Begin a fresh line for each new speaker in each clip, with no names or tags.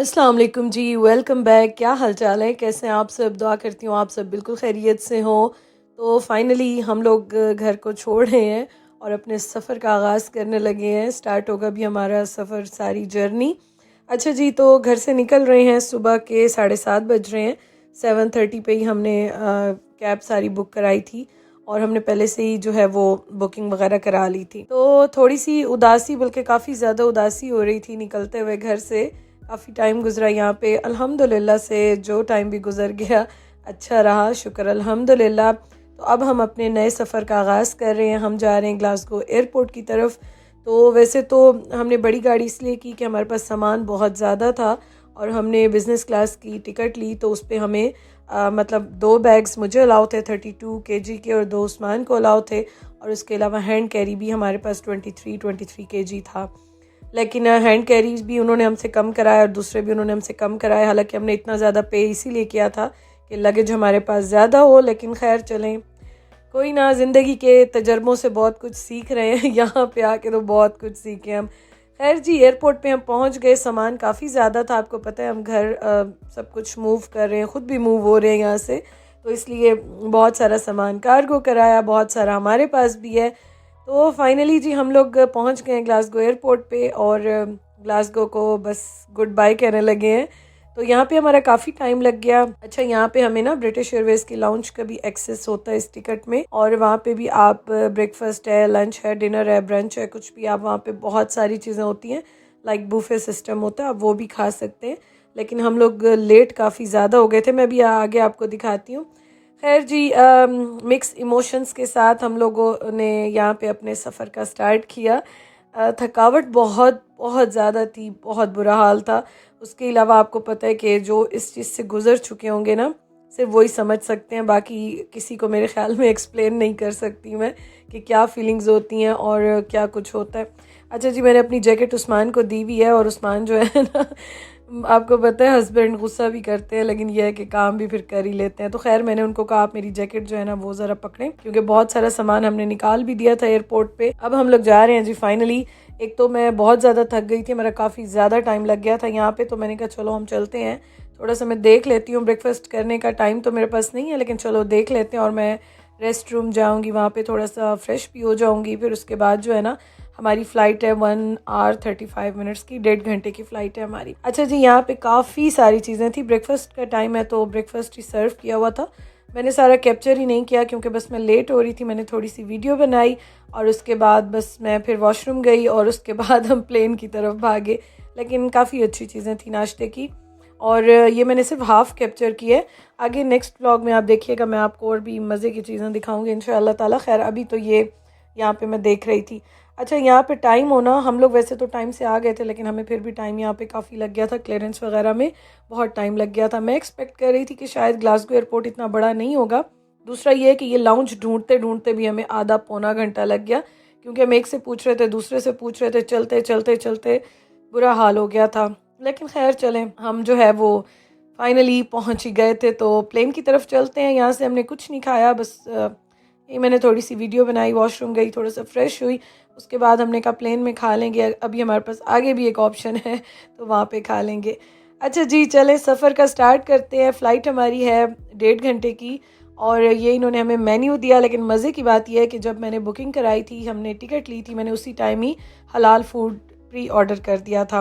अस्सलाम वालेकुम जी, welcome back. क्या हाल चाल है, कैसे हैं आप सब? दुआ करती हूँ आप सब बिल्कुल खैरियत से हो। तो फाइनली हम लोग घर को छोड़ रहे हैं और अपने सफ़र का आगाज़ करने लगे हैं। स्टार्ट होगा भी हमारा सफ़र, सारी जर्नी। अच्छा जी, तो घर से निकल रहे हैं, सुबह के 7:30 बज रहे हैं। 7:30 पे ही हमने कैब सारी बुक कराई थी और हमने पहले से ही जो है वो बुकिंग वगैरह करा ली थी। तो थोड़ी सी उदासी, बल्कि काफ़ी ज़्यादा उदासी हो रही थी निकलते हुए घर से। काफ़ी टाइम गुजरा यहाँ पे, अल्हम्दुलिल्लाह से जो टाइम भी गुजर गया अच्छा रहा, शुक्र अल्हम्दुलिल्लाह। तो अब हम अपने नए सफ़र का आगाज़ कर रहे हैं। हम जा रहे हैं ग्लासगो एयरपोर्ट की तरफ। तो वैसे तो हमने बड़ी गाड़ी इसलिए की कि हमारे पास सामान बहुत ज़्यादा था और हमने बिज़नेस क्लास की टिकट ली, तो उस पर हमें मतलब 2 बैग्स मुझे अलाउ थे 32 kg के और 2 उस्मान को अलाउ थे, और उसके अलावा हैंड कैरी भी हमारे पास 23 kg था। लेकिन हैंड कैरीज भी उन्होंने हमसे कम कराया और दूसरे भी उन्होंने हमसे कम कराया। हालांकि हमने इतना ज़्यादा पे इसीलिए किया था कि लगेज हमारे पास ज़्यादा हो, लेकिन खैर चलें, कोई ना, ज़िंदगी के तजर्बों से बहुत कुछ सीख रहे हैं। यहाँ पे आके तो बहुत कुछ सीखे हम। खैर जी, एयरपोर्ट पे हम पहुँच गए। सामान काफ़ी ज़्यादा था, आपको पता है हम घर सब कुछ मूव कर रहे हैं, ख़ुद भी मूव हो रहे हैं यहाँ से, तो इसलिए बहुत सारा सामान कार्गो कराया, बहुत सारा हमारे पास भी है। तो फाइनली जी हम लोग पहुंच गए ग्लासगो एयरपोर्ट पे और ग्लासगो को बस गुड बाय कहने लगे हैं। तो यहाँ पे हमारा काफ़ी टाइम लग गया। अच्छा, यहाँ पे हमें ना ब्रिटिश एयरवेज की लाउंज का भी एक्सेस होता है इस टिकट में, और वहाँ पे भी आप ब्रेकफास्ट है, लंच है, डिनर है, ब्रंच है, कुछ भी आप वहाँ पे बहुत सारी चीज़ें होती हैं, लाइक बुफे सिस्टम होता है, आप वो भी खा सकते हैं। लेकिन हम लोग लेट काफ़ी ज़्यादा हो गए थे, मैं भी आगे आपको दिखाती हूँ। खैर जी, मिक्स इमोशंस के साथ हम लोगों ने यहाँ पे अपने सफ़र का स्टार्ट किया। थकावट बहुत बहुत ज़्यादा थी, बहुत बुरा हाल था। उसके अलावा आपको पता है कि जो इस चीज़ से गुज़र चुके होंगे ना, सिर्फ वही समझ सकते हैं, बाकी किसी को मेरे ख़्याल में एक्सप्लेन नहीं कर सकती मैं कि क्या फीलिंग्स होती हैं और क्या कुछ होता है। अच्छा जी, मैंने अपनी जैकेट उस्मान को दी भी है, और उस्मान जो है ना, आपको पता है हस्बैंड गुस्सा भी करते हैं, लेकिन यह है कि काम भी फिर कर ही लेते हैं। तो खैर मैंने उनको कहा आप मेरी जैकेट जो है ना वो ज़रा पकड़ें, क्योंकि बहुत सारा सामान हमने निकाल भी दिया था एयरपोर्ट पे। अब हम लोग जा रहे हैं जी फाइनली। एक तो मैं बहुत ज़्यादा थक गई थी, मेरा काफ़ी ज़्यादा टाइम लग गया था यहाँ पे, तो मैंने कहा चलो हम चलते हैं, थोड़ा सा मैं देख लेती हूँ। ब्रेकफास्ट करने का टाइम तो मेरे पास नहीं है, लेकिन चलो देख लेते हैं। और मैं रेस्ट रूम जाऊँगी, वहाँ पे थोड़ा सा फ्रेश भी हो जाऊँगी। फिर उसके बाद जो है ना, हमारी फ़्लाइट है 1 hour 35 minutes की, 1.5 घंटे की फ़्लाइट है हमारी। अच्छा जी, यहाँ पे काफ़ी सारी चीज़ें थी। ब्रेकफास्ट का टाइम है तो ब्रेकफास्ट ही सर्व किया हुआ था। मैंने सारा कैप्चर ही नहीं किया क्योंकि बस मैं लेट हो रही थी। मैंने थोड़ी सी वीडियो बनाई और उसके बाद बस मैं फिर वॉशरूम गई और उसके बाद हम प्लेन की तरफ भागे। लेकिन काफ़ी अच्छी चीज़ें थी नाश्ते की, और ये मैंने सिर्फ हाफ़ कैप्चर की है। आगे नेक्स्ट व्लॉग में आप देखिएगा, मैं आपको और भी मज़े की चीज़ें दिखाऊंगी इंशाअल्लाह ताला। खैर अभी तो ये यहाँ पे मैं देख रही थी। अच्छा, यहाँ पे टाइम होना, हम लोग वैसे तो टाइम से आ गए थे, लेकिन हमें फिर भी टाइम यहाँ पे काफ़ी लग गया था। क्लियरेंस वगैरह में बहुत टाइम लग गया था। मैं एक्सपेक्ट कर रही थी कि शायद ग्लासगो एयरपोर्ट इतना बड़ा नहीं होगा। दूसरा ये है कि ये लाउंज ढूंढते ढूंढते भी हमें आधा पौना घंटा लग गया, क्योंकि हम एक से पूछ रहे थे, दूसरे से पूछ रहे थे, चलते चलते चलते बुरा हाल हो गया था। लेकिन खैर चलें, हम जो है वो फाइनली पहुँच ही गए थे। तो प्लेन की तरफ चलते हैं। यहाँ से हमने कुछ नहीं खाया, बस ये मैंने थोड़ी सी वीडियो बनाई, वॉशरूम गई, थोड़ा सा फ्रेश हुई। उसके बाद हमने कहा प्लेन में खा लेंगे, अभी हमारे पास आगे भी एक ऑप्शन है तो वहाँ पे खा लेंगे। अच्छा जी, चलें सफ़र का स्टार्ट करते हैं। फ़्लाइट हमारी है 1.5 घंटे की, और ये इन्होंने हमें मेन्यू दिया। लेकिन मज़े की बात यह है कि जब मैंने बुकिंग कराई थी, हमने टिकट ली थी, मैंने उसी टाइम ही हलाल फूड प्री ऑर्डर कर दिया था।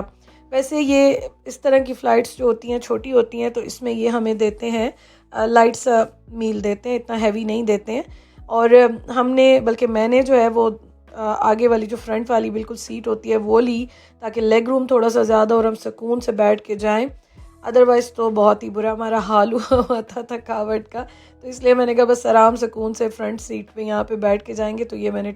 वैसे ये इस तरह की फ़्लाइट्स जो होती हैं छोटी होती हैं, तो इसमें ये हमें देते हैं लाइट सा मील देते हैं, इतना हैवी नहीं देते हैं। और हमने, बल्कि मैंने जो है वो आगे वाली जो फ्रंट वाली बिल्कुल सीट होती है वो ली, ताकि लेग रूम थोड़ा सा ज़्यादा और हम सुकून से बैठ के जाएं। अदरवाइज़ तो बहुत ही बुरा हमारा हाल हुआ था थकावट का, तो इसलिए मैंने कहा बस आराम सुकून से फ्रंट सीट पे यहाँ पे बैठ के जाएंगे। तो ये मैंने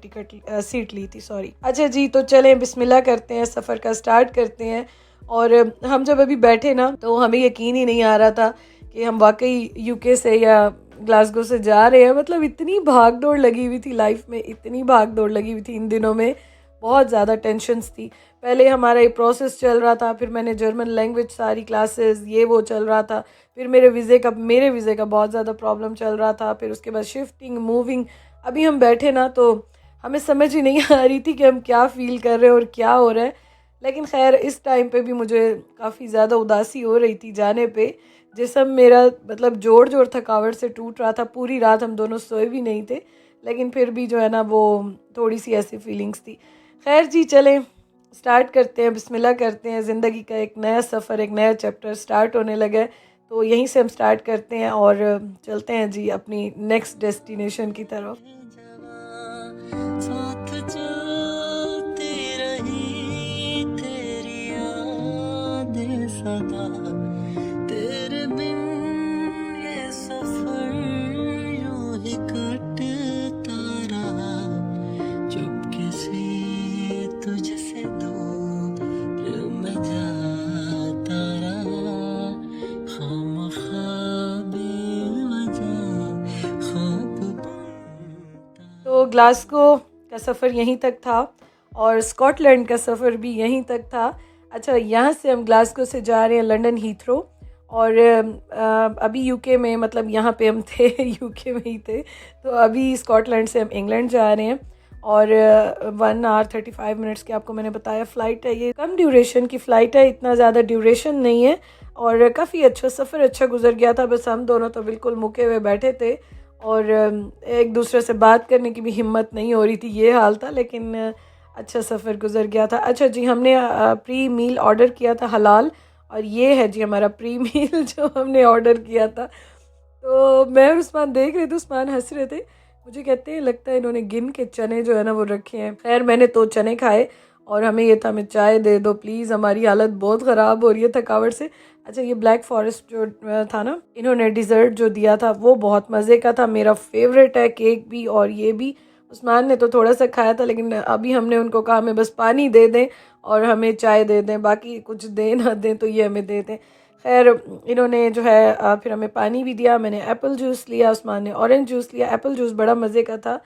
सीट ली थी, सॉरी। अच्छा जी, तो चलें बिस्मिल्लाह करते हैं, सफ़र का स्टार्ट करते हैं। और हम जब अभी बैठे ना, तो हमें यकीन ही नहीं आ रहा था कि हम वाकई यूके से या ग्लासगो से जा रहे हैं। मतलब इतनी भाग दौड़ लगी हुई थी लाइफ में, इतनी भाग दौड़ लगी हुई थी इन दिनों में, बहुत ज़्यादा टेंशन्स थी। पहले हमारा ये प्रोसेस चल रहा था, फिर मैंने जर्मन लैंग्वेज सारी क्लासेस ये वो चल रहा था, फिर मेरे वीज़े का बहुत ज़्यादा प्रॉब्लम चल रहा था, फिर उसके बाद शिफ्टिंग मूविंग। अभी हम बैठे ना, तो हमें समझ ही नहीं आ रही थी कि हम क्या फ़ील कर रहे हैं और क्या हो रहा है। लेकिन खैर इस टाइम पे भी मुझे काफ़ी ज़्यादा उदासी हो रही थी जाने पे। जिस्म मेरा मतलब जोड़ जोड़ थकावट से टूट रहा था, पूरी रात हम दोनों सोए भी नहीं थे, लेकिन फिर भी जो है ना वो थोड़ी सी ऐसी फीलिंग्स थी। खैर जी चलें स्टार्ट करते हैं, बिस्मिल्लाह करते हैं। ज़िंदगी का एक नया सफ़र, एक नया चैप्टर स्टार्ट होने लगा है, तो यहीं से हम स्टार्ट करते हैं और चलते हैं जी अपनी नेक्स्ट डेस्टिनेशन की तरफ। साथ चलती रही तेरी यादें सदा, तेरे बिन ये सफर यूं ही कटता रहा, चुपके से तुझसे दूर मैं जाता रहा, खामखा बेवजह ख्वाब बुनता। तो ग्लासगो का सफ़र यहीं तक था और स्कॉटलैंड का सफ़र भी यहीं तक था। अच्छा, यहाँ से हम ग्लासगो से जा रहे हैं लंदन हीथ्रो, और अभी यूके में, मतलब यहाँ पे हम थे यूके में ही थे, तो अभी स्कॉटलैंड से हम इंग्लैंड जा रहे हैं। और 1 आवर 35 मिनट्स की आपको मैंने बताया फ़्लाइट है। ये कम ड्यूरेशन की फ़्लाइट है, इतना ज़्यादा ड्यूरेशन नहीं है, और काफ़ी अच्छा सफ़र अच्छा गुजर गया था। बस हम दोनों तो बिल्कुल मुके हुए बैठे थे और एक दूसरे से बात करने की भी हिम्मत नहीं हो रही थी, ये हाल था, लेकिन अच्छा सफ़र गुजर गया था। अच्छा जी, हमने प्री मील ऑर्डर किया था हलाल, और ये है जी हमारा प्री मील जो हमने ऑर्डर किया था। तो मैं और उस्मान देख रहे थे, उस्मान हंस रहे थे, मुझे कहते हैं लगता है इन्होंने गिन के चने जो है ना वो रखे हैं। खैर मैंने तो चने खाए और हमें ये था, हमें चाय दे दो प्लीज़, हमारी हालत बहुत ख़राब हो रही है थकावट से। अच्छा, ये ब्लैक फॉरेस्ट जो था ना, इन्होंने डिज़र्ट जो दिया था वो बहुत मज़े का था, मेरा फेवरेट है, केक भी और ये भी। उस्मान ने तो थोड़ा सा खाया था, लेकिन अभी हमने उनको कहा हमें बस पानी दे दें और हमें चाय दे दें, बाकी कुछ दे ना दें तो ये हमें दे दें। खैर इन्होंने जो है फिर हमें पानी भी दिया, मैंने एप्पल जूस लिया, उस्मान ने ऑरेंज जूस लिया। एप्पल जूस बड़ा मज़े का था।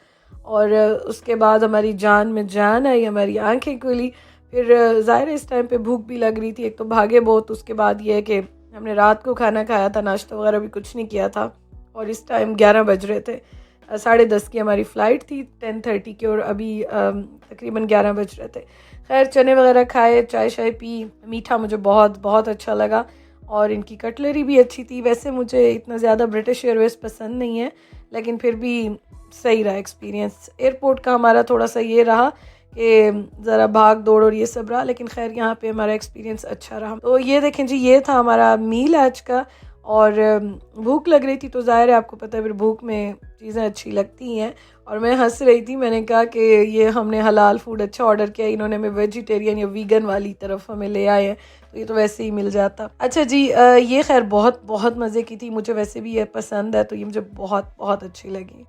और उसके बाद हमारी जान में जान आई, हमारी आंखें खुली। फिर ज़ाहिर इस टाइम पे भूख भी लग रही थी, एक तो भागे बहुत, उसके बाद ये है कि हमने रात को खाना खाया था, नाश्ता वगैरह भी कुछ नहीं किया था, और इस टाइम 11 बज रहे थे। 10:30 की हमारी फ़्लाइट थी 10:30 की, और अभी तकरीबन 11 बज रहे थे। खैर चने वगैरह खाए, चाय शाय पी, मीठा मुझे बहुत बहुत अच्छा लगा, और इनकी कटलरी भी अच्छी थी। वैसे मुझे इतना ज़्यादा ब्रिटिश एयरवेज़ पसंद नहीं है, लेकिन फिर भी सही रहा एक्सपीरियंस। एयरपोर्ट का हमारा थोड़ा सा ये रहा कि ज़रा भाग दौड़ और ये सब रहा, लेकिन खैर यहाँ पे हमारा एक्सपीरियंस अच्छा रहा। तो ये देखें जी, ये था हमारा मील आज का, और भूख लग रही थी तो ज़ाहिर है आपको पता है फिर भूख में चीज़ें अच्छी लगती हैं, और मैं हंस रही थी। मैंने कहा कि ये हमने हलाल फूड अच्छा ऑर्डर किया, इन्होंने हमें वेजिटेरियन या वीगन वाली तरफ हमें ले आए हैं, तो ये तो वैसे ही मिल जाता। अच्छा जी, ये खैर बहुत बहुत मज़े की थी, मुझे वैसे भी ये पसंद है, तो ये मुझे बहुत बहुत अच्छी लगी।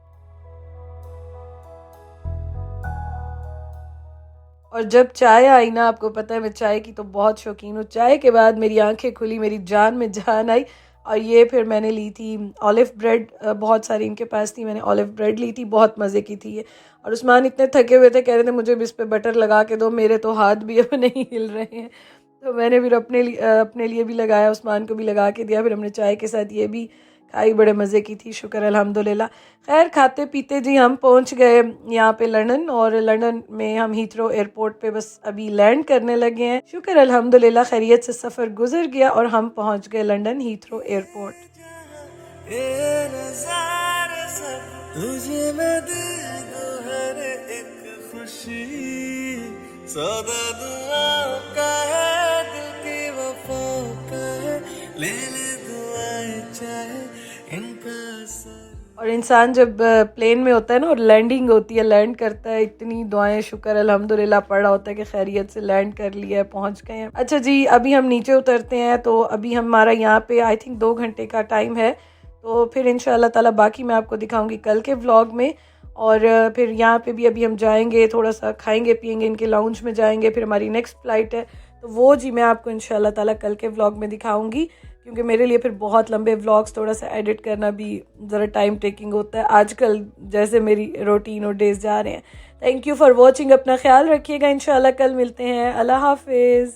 और जब चाय आई ना, आपको पता है मैं चाय की तो बहुत शौकीन हूँ, चाय के बाद मेरी आंखें खुली, मेरी जान में जान आई। और ये फिर मैंने ली थी ऑलिव ब्रेड, बहुत सारी इनके पास थी, मैंने ऑलिव ब्रेड ली थी, बहुत मज़े की थी ये। और उस्मान इतने थके हुए थे, कह रहे थे मुझे भी इस पर बटर लगा के दो, मेरे तो हाथ भी अब नहीं हिल रहे हैं। तो मैंने फिर अपने लिए भी लगाया, उस्मान को भी लगा के दिया, फिर हमने चाय के साथ ये भी खाई, बड़े मज़े की थी, शुक्र अल्हम्दुलिल्लाह। खैर खाते पीते जी हम पहुंच गए यहाँ पे लंदन, और लंदन में हम हीथ्रो एयरपोर्ट पे बस अभी लैंड करने लगे हैं। शुक्र अल्हम्दुलिल्लाह खैरियत से सफ़र गुजर गया और हम पहुंच गए लंदन हीथ्रो एयरपोर्ट। तुझे मैं दे दूं हर एक खुशी, सौदा दुआओं का है, दिल की वफाओं का है, ले ले दुआएं चाहे इनका असर। और इंसान जब प्लेन में होता है ना और लैंडिंग होती है, लैंड करता है, इतनी दुआएं शुक्र अल्हम्दुलिल्लाह पड़ रहा होता है कि खैरियत से लैंड कर लिया है, पहुंच गए हैं। अच्छा जी, अभी हम नीचे उतरते हैं, तो अभी हमारा यहाँ पे आई थिंक 2 घंटे का टाइम है, तो फिर इंशाल्लाह ताला बाकी मैं आपको दिखाऊंगी कल के व्लॉग में। और फिर यहाँ पे भी अभी हम जाएंगे, थोड़ा सा खाएंगे पिएंगे, इनके लाउंज में जाएंगे, फिर हमारी नेक्स्ट फ़्लाइट है, तो वो जी मैं आपको इंशाल्लाह ताला कल के व्लॉग में दिखाऊंगी, क्योंकि मेरे लिए फिर बहुत लंबे व्लॉग्स थोड़ा सा एडिट करना भी ज़रा टाइम टेकिंग होता है आजकल, जैसे मेरी रूटीन और डेज जा रहे हैं। थैंक यू फॉर वॉचिंग, अपना ख्याल रखिएगा, इंशाल्लाह कल मिलते हैं, अल्लाह हाफिज़।